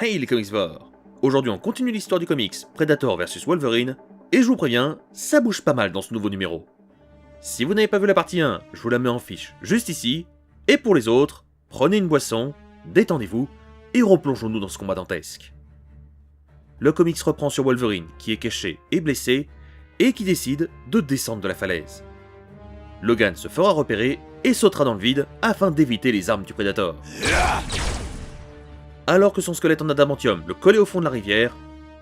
Hey les comicsvores! Aujourd'hui on continue l'histoire du comics Predator vs Wolverine, et je vous préviens, ça bouge pas mal dans ce nouveau numéro. Si vous n'avez pas vu la partie 1, je vous la mets en fiche juste ici, et pour les autres, prenez une boisson, détendez-vous, et replongeons-nous dans ce combat dantesque. Le comics reprend sur Wolverine, qui est caché et blessé, et qui décide de descendre de la falaise. Logan se fera repérer et sautera dans le vide afin d'éviter les armes du Predator. Alors que son squelette en adamantium le collait au fond de la rivière,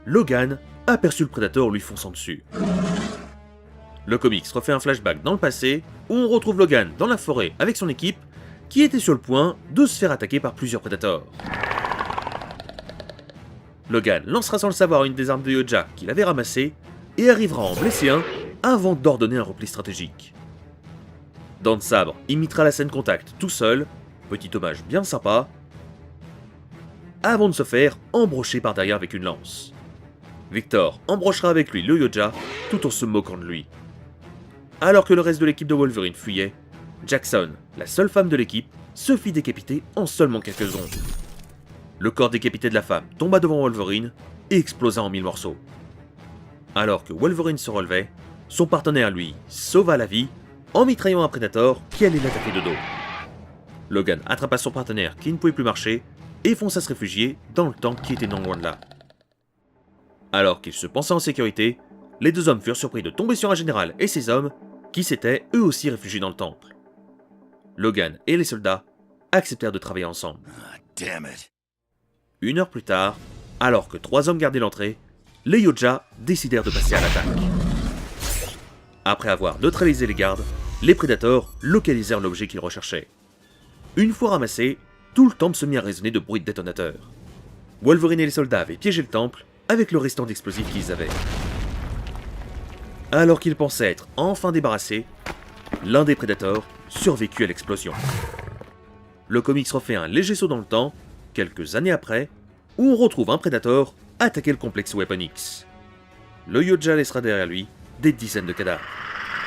Logan aperçut le Predator lui fonçant dessus. Le comics refait un flashback dans le passé, où on retrouve Logan dans la forêt avec son équipe, qui était sur le point de se faire attaquer par plusieurs Predators. Logan lancera sans le savoir une des armes de Yoja qu'il avait ramassées, et arrivera à en blesser un avant d'ordonner un repli stratégique. Dan Sabre imitera la scène contact tout seul, petit hommage bien sympa, avant de se faire embrocher par derrière avec une lance. Victor embrochera avec lui le Yoja, tout en se moquant de lui. Alors que le reste de l'équipe de Wolverine fuyait, Jackson, la seule femme de l'équipe, se fit décapiter en seulement quelques secondes. Le corps décapité de la femme tomba devant Wolverine et explosa en 1000 morceaux. Alors que Wolverine se relevait, son partenaire lui sauva la vie en mitraillant un Predator qui allait l'attaquer de dos. Logan attrapa son partenaire qui ne pouvait plus marcher et fonça se réfugier dans le temple qui était non loin de là. Alors qu'ils se pensaient en sécurité, les deux hommes furent surpris de tomber sur un général et ses hommes qui s'étaient eux aussi réfugiés dans le temple. Logan et les soldats acceptèrent de travailler ensemble. Une heure plus tard, alors que 3 hommes gardaient l'entrée, les Yoja décidèrent de passer à l'attaque. Après avoir neutralisé les gardes, les Predators localisèrent l'objet qu'ils recherchaient. Une fois ramassé, tout le temple se mit à résonner de bruits de détonateurs. Wolverine et les soldats avaient piégé le temple avec le restant d'explosifs qu'ils avaient. Alors qu'ils pensaient être enfin débarrassés, l'un des Predators survécut à l'explosion. Le comics refait un léger saut dans le temps, quelques années après, où on retrouve un Predator attaquer le complexe Weapon X. Le Yoja laissera derrière lui des dizaines de cadavres,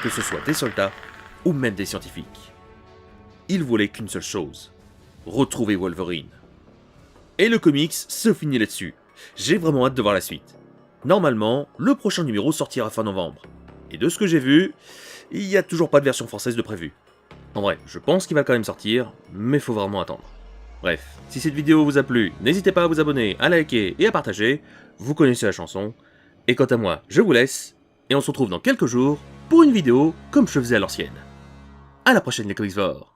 que ce soit des soldats ou même des scientifiques. Il voulait qu'une seule chose, retrouver Wolverine. Et le comics se finit là-dessus. J'ai vraiment hâte de voir la suite. Normalement, le prochain numéro sortira fin novembre. Et de ce que j'ai vu, il n'y a toujours pas de version française de prévue. En vrai, je pense qu'il va quand même sortir, mais faut vraiment attendre. Bref, si cette vidéo vous a plu, n'hésitez pas à vous abonner, à liker et à partager, vous connaissez la chanson. Et quant à moi, je vous laisse, et on se retrouve dans quelques jours pour une vidéo comme je faisais à l'ancienne. A la prochaine les comicsvores.